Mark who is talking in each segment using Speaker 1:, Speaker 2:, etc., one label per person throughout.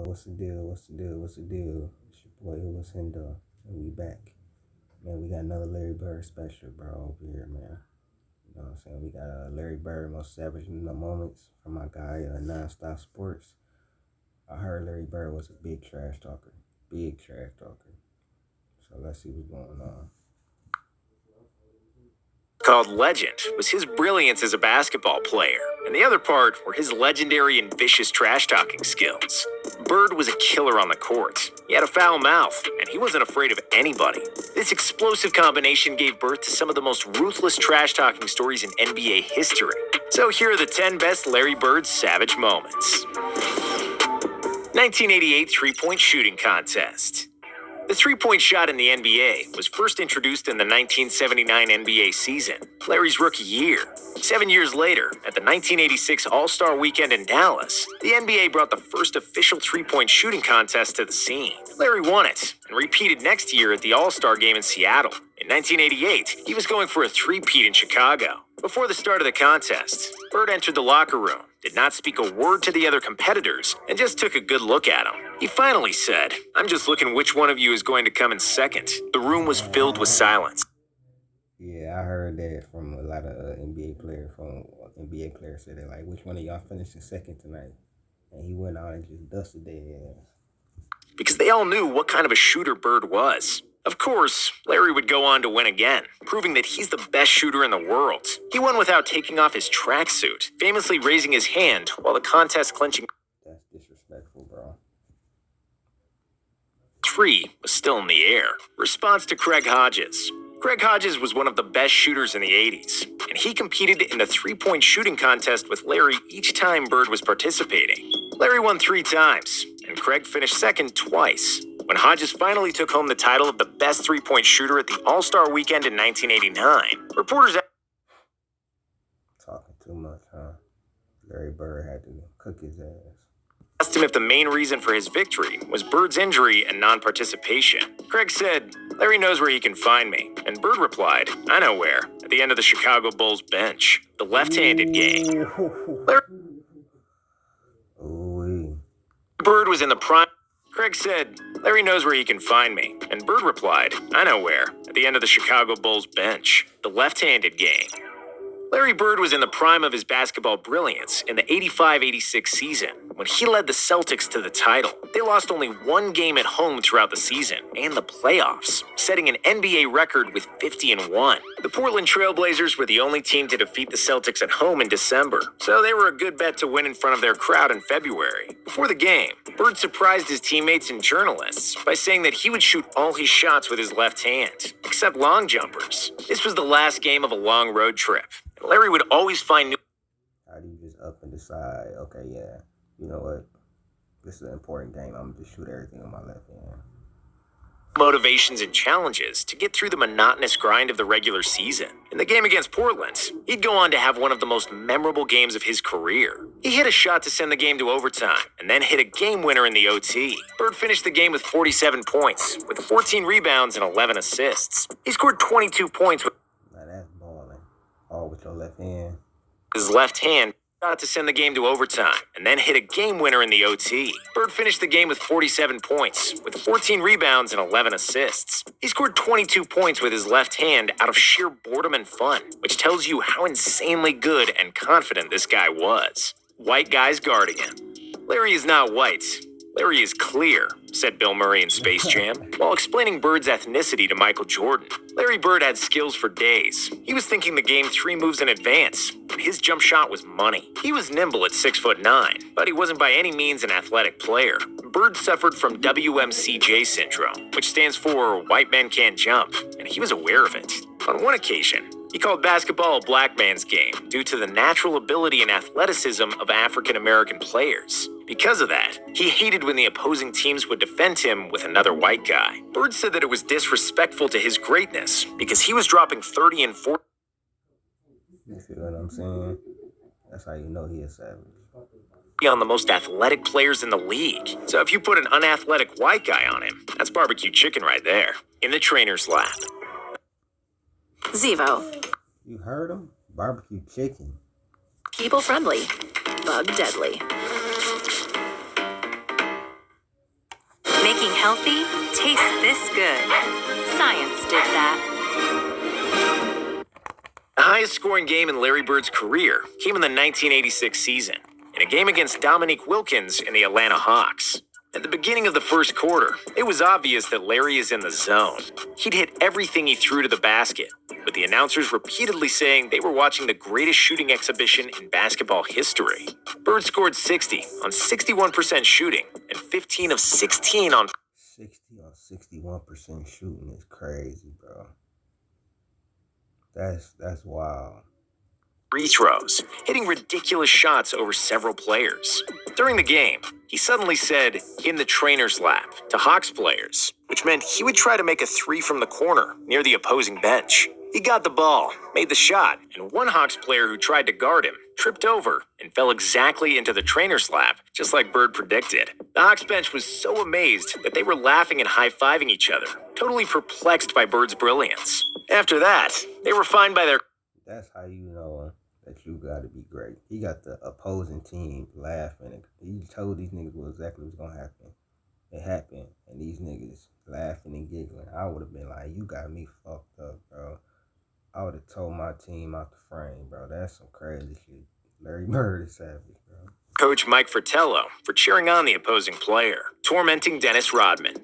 Speaker 1: What's the deal? What's the deal? What's the deal? It's your boy Ulis Hendo, and we back. Man, we got another Larry Bird special, bro, over here, man. You know what I'm saying? We got Larry Bird, most savage in the moments from my guy, Nonstop Sports. I heard Larry Bird was a big trash talker. Big trash talker. So let's see what's going on.
Speaker 2: Called legend was his brilliance as a basketball player, and the other part were his legendary and vicious trash-talking skills. Bird was a killer on the court. He had a foul mouth, and he wasn't afraid of anybody. This explosive combination gave birth to some of the most ruthless trash-talking stories in NBA history. So here are the 10 best Larry Bird savage moments. 1988 three-point shooting contest. The three-point shot in the NBA was first introduced in the 1979 NBA season, Larry's rookie year. 7 years later, at the 1986 All-Star Weekend in Dallas, the NBA brought the first official three-point shooting contest to the scene. Larry won it, and repeated next year at the All-Star Game in Seattle. In 1988, he was going for a three-peat in Chicago. Before the start of the contest, Bird entered the locker room, did not speak a word to the other competitors, and just took a good look at them. He finally said, "I'm just looking which one of you is going to come in second." The room was filled with silence.
Speaker 1: Yeah, I heard that from a lot of NBA players. NBA players said, like, which one of y'all finishing second tonight? And he went out and just dusted their ass.
Speaker 2: Because they all knew what kind of a shooter Bird was. Of course, Larry would go on to win again, proving that he's the best shooter in the world. He won without taking off his tracksuit, famously raising his hand while the contest clinching
Speaker 1: That's disrespectful, bro.
Speaker 2: 3 was still in the air. Response to Craig Hodges. Craig Hodges was one of the best shooters in the 80s, and he competed in the three-point shooting contest with Larry each time Bird was participating. Larry won 3 times, and Craig finished second twice. When Hodges finally took home the title of the best three-point shooter at the All-Star Weekend in 1989, reporters
Speaker 1: Talking too much, huh? Larry Bird had to cook his ass.
Speaker 2: asked him if the main reason for his victory was Bird's injury and non-participation. Craig said, "Larry knows where he can find me." And Bird replied, "I know where, at the end of the Chicago Bulls bench, the left-handed game."
Speaker 1: Ooh.
Speaker 2: Bird was in the prime. Craig said, "Larry knows where he can find me." And Bird replied, "I know where, at the end of the Chicago Bulls bench, the left-handed game." Larry Bird was in the prime of his basketball brilliance in the 85-86 season when he led the Celtics to the title. They lost only one game at home throughout the season and the playoffs, setting an NBA record with 50-1. The Portland Trail Blazers were the only team to defeat the Celtics at home in December, so they were a good bet to win in front of their crowd in February. Before the game, Bird surprised his teammates and journalists by saying that he would shoot all his shots with his left hand, except long jumpers. This was the last game of a long road trip. Larry would always find new.
Speaker 1: How do you just up and decide, okay, yeah, you know what? This is an important game. I'm going to just shoot everything on my left hand.
Speaker 2: Motivations and challenges to get through the monotonous grind of the regular season. In the game against Portland, he'd go on to have one of the most memorable games of his career. He hit a shot to send the game to overtime, and then hit a game winner in the OT. Bird finished the game with 47 points, with 14 rebounds and 11 assists. He scored 22 points with
Speaker 1: all with your left hand.
Speaker 2: His left hand shot to send the game to overtime, and then hit a game winner in the OT. Bird finished the game with 47 points, with 14 rebounds and 11 assists. He scored 22 points with his left hand out of sheer boredom and fun, which tells you how insanely good and confident this guy was. White guy's guardian. Larry is not white. Larry is clear, said Bill Murray in Space Jam, while explaining Bird's ethnicity to Michael Jordan. Larry Bird had skills for days. He was thinking the game 3 moves in advance, and his jump shot was money. He was nimble at 6'9", but he wasn't by any means an athletic player. Bird suffered from WMCJ syndrome, which stands for white men can't jump, and he was aware of it. On one occasion, he called basketball a black man's game due to the natural ability and athleticism of African American players. Because of that, he hated when the opposing teams would defend him with another white guy. Bird said that it was disrespectful to his greatness because he was dropping 30 and 40.
Speaker 1: You feel what I'm saying? That's how you know he is savage.
Speaker 2: On the most athletic players in the league. So if you put an unathletic white guy on him, that's barbecue chicken right there. In the trainer's lab.
Speaker 3: Zevo.
Speaker 1: You heard him? Barbecue chicken.
Speaker 3: People friendly. Bug deadly. making healthy taste this good. Science did that.
Speaker 2: The highest scoring game in Larry Bird's career came in the 1986 season, in a game against Dominique Wilkins in the Atlanta Hawks. At the beginning of the first quarter, it was obvious that Larry is in the zone. He'd hit everything he threw to the basket, with the announcers repeatedly saying they were watching the greatest shooting exhibition in basketball history. Bird scored 60 on 61% shooting and 15 of 16 on
Speaker 1: 60 on 61% shooting is crazy, bro. That's wild.
Speaker 2: free throws, hitting ridiculous shots over several players. During the game, he suddenly said, "in the trainer's lap," to Hawks players, which meant he would try to make a three from the corner near the opposing bench. He got the ball, made the shot, and one Hawks player who tried to guard him tripped over and fell exactly into the trainer's lap, just like Bird predicted. The Hawks bench was so amazed that they were laughing and high-fiving each other, totally perplexed by Bird's brilliance. After that, they were fined by their...
Speaker 1: That's how you know that you got to be great. He got the opposing team laughing. He told these niggas what exactly was going to happen. It happened, and these niggas laughing and giggling. I would have been like, you got me fucked up, bro. I would have told my team out the frame, bro. That's some crazy shit. Larry Bird is savage, bro.
Speaker 2: Coach Mike Fratello for cheering on the opposing player, tormenting Dennis Rodman.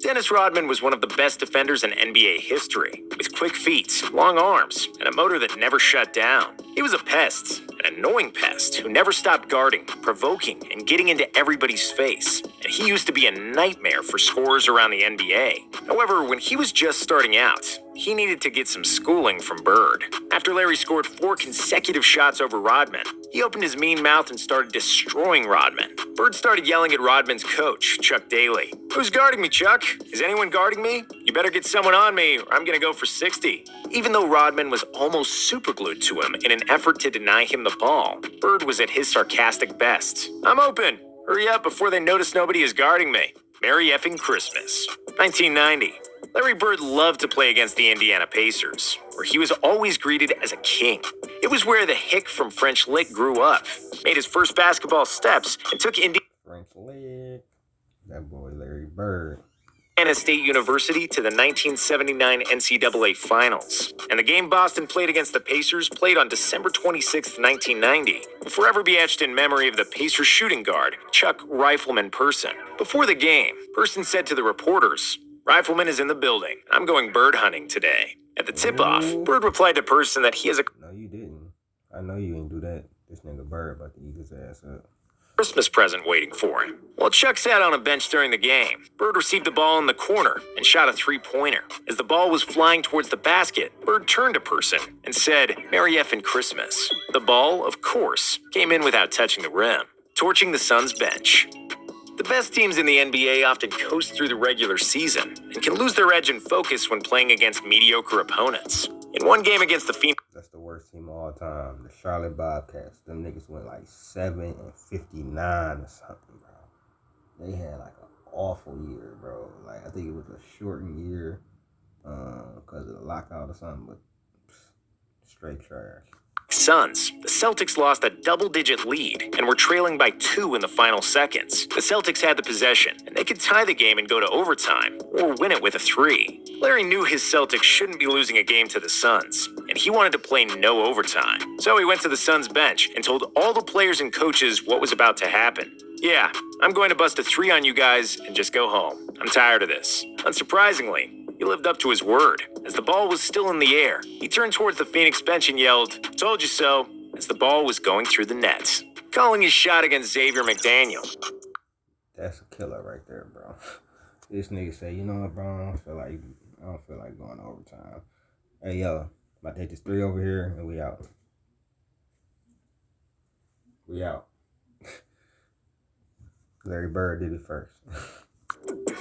Speaker 2: Dennis Rodman was one of the best defenders in NBA history, with quick feet, long arms, and a motor that never shut down. He was a pest, an annoying pest who never stopped guarding, provoking, and getting into everybody's face. And he used to be a nightmare for scorers around the NBA. However, when he was just starting out, he needed to get some schooling from Bird. After Larry scored 4 consecutive shots over Rodman, he opened his mean mouth and started destroying Rodman. Bird started yelling at Rodman's coach, Chuck Daly. "Who's guarding me, Chuck? Is anyone guarding me? You better get someone on me or I'm gonna go for 60. Even though Rodman was almost superglued to him in an effort to deny him the ball, Bird was at his sarcastic best. "I'm open. Hurry up before they notice nobody is guarding me. Merry effing Christmas." 1990. Larry Bird loved to play against the Indiana Pacers, where he was always greeted as a king. It was where the hick from French Lick grew up, made his first basketball steps, and took
Speaker 1: French Lick. That boy Larry Bird.
Speaker 2: Indiana State University to the 1979 NCAA Finals. And the game Boston played against the Pacers played on December 26, 1990, will forever be etched in memory of the Pacers shooting guard, Chuck Rifleman Person. Before the game, Person said to the reporters, "Rifleman is in the building. I'm going bird hunting today." At the tip-off, Bird replied to Person that he has a
Speaker 1: No, you didn't. I know you didn't do that. This nigga Bird about to eat his ass up.
Speaker 2: Christmas present waiting for him. While Chuck sat on a bench during the game, Bird received the ball in the corner and shot a three-pointer. As the ball was flying towards the basket, Bird turned to Person and said, "Merry effing Christmas." The ball, of course, came in without touching the rim, torching the Suns bench. The best teams in the NBA often coast through the regular season and can lose their edge and focus when playing against mediocre opponents. In one game against the Phoenix...
Speaker 1: That's the worst team of all time. The Charlotte Bobcats. Them niggas went like 7-59 or something, bro. They had like an awful year, bro. Like, I think it was a shortened year because of the lockout or something, but straight trash.
Speaker 2: Suns, the Celtics lost a double-digit lead and were trailing by 2 in the final seconds. The Celtics had the possession, and they could tie the game and go to overtime, or win it with a 3. Larry knew his Celtics shouldn't be losing a game to the Suns, and he wanted to play no overtime. So he went to the Suns bench and told all the players and coaches what was about to happen. "Yeah, I'm going to bust a 3 on you guys and just go home. I'm tired of this." Unsurprisingly, he lived up to his word. As the ball was still in the air, he turned towards the Phoenix bench and yelled, "Told you so," as the ball was going through the net, calling his shot against Xavier McDaniel.
Speaker 1: That's a killer right there, bro. This nigga say, "You know what, bro? I don't feel like going to overtime. Hey, yo, about to hit this 3 over here, and we out. We out." Larry Bird did it first.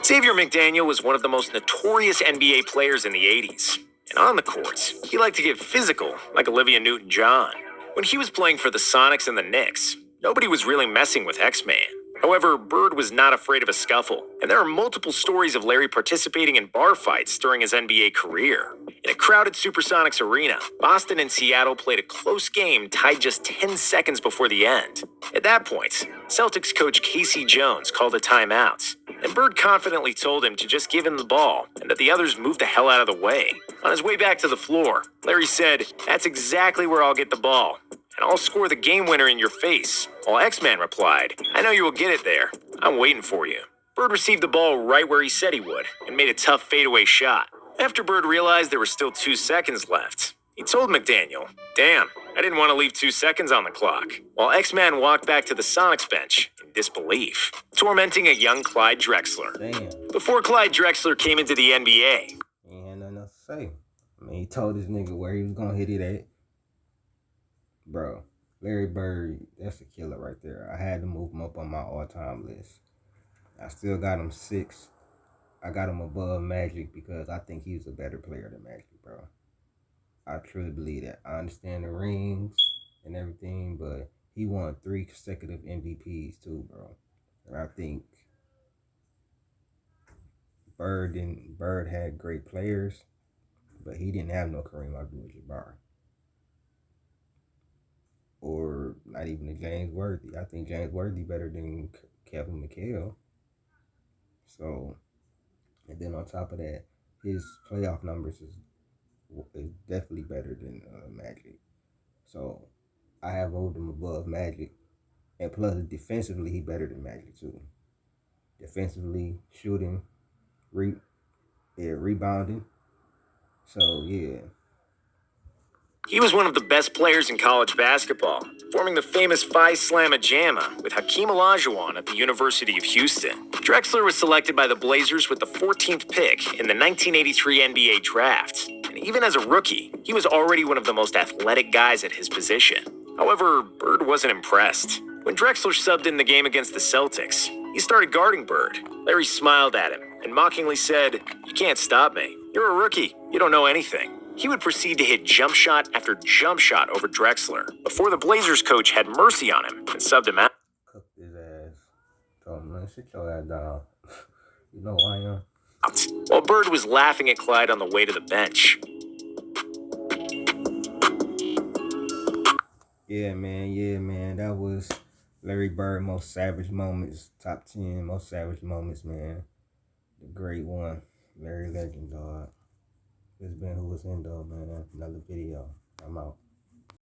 Speaker 2: Xavier McDaniel was one of the most notorious NBA players in the 80s. And on the courts, he liked to get physical, like Olivia Newton-John. When he was playing for the Sonics and the Knicks, nobody was really messing with X-Man. However, Bird was not afraid of a scuffle, and there are multiple stories of Larry participating in bar fights during his NBA career. In a crowded Supersonics arena, Boston and Seattle played a close game tied just 10 seconds before the end. At that point, Celtics coach Casey Jones called a timeout, and Bird confidently told him to just give him the ball and that the others move the hell out of the way. On his way back to the floor, Larry said, "That's exactly where I'll get the ball, and I'll score the game winner in your face," while X-Man replied, "I know you will get it there. I'm waiting for you." Bird received the ball right where he said he would and made a tough fadeaway shot. After Bird realized there were still 2 seconds left, he told McDaniel, "Damn, I didn't want to leave 2 seconds on the clock," while X-Man walked back to the Sonics bench in disbelief, tormenting a young Clyde Drexler.
Speaker 1: Damn.
Speaker 2: Before Clyde Drexler came into the NBA,
Speaker 1: He ain't had nothing else to say. I mean, he told this nigga where he was gonna hit it at. Bro, Larry Bird, that's a killer right there. I had to move him up on my all-time list. I still got him 6. I got him above Magic because I think he's a better player than Magic, bro. I truly believe that. I understand the rings and everything, but he won 3 consecutive MVPs too, bro. And I think Bird had great players, but he didn't have no Kareem Abdul-Jabbar. Or not even a James Worthy. I think James Worthy better than Kevin McHale. So, and then on top of that, his playoff numbers is definitely better than Magic. So, I have moved him above Magic. And plus, defensively, he better than Magic too. Defensively, shooting, rebounding. So, yeah.
Speaker 2: he was one of the best players in college basketball, forming the famous Phi Slamma Jamma with Hakeem Olajuwon at the University of Houston. Drexler was selected by the Blazers with the 14th pick in the 1983 NBA draft. And even as a rookie, he was already one of the most athletic guys at his position. However, Bird wasn't impressed. When Drexler subbed in the game against the Celtics, he started guarding Bird. Larry smiled at him and mockingly said, "You can't stop me. You're a rookie. You don't know anything." He would proceed to hit jump shot after jump shot over Drexler before the Blazers coach had mercy on him and subbed him out.
Speaker 1: Cooked his ass. Told him, "Man, sit your ass down." You know who I am.
Speaker 2: While Bird was laughing at Clyde on the way to the bench.
Speaker 1: Yeah, man. That was Larry Bird, most savage moments, top 10 most savage moments, man. The great one, Larry Legend, dog. It's been Who Was In, dog, man. Another video. I'm out.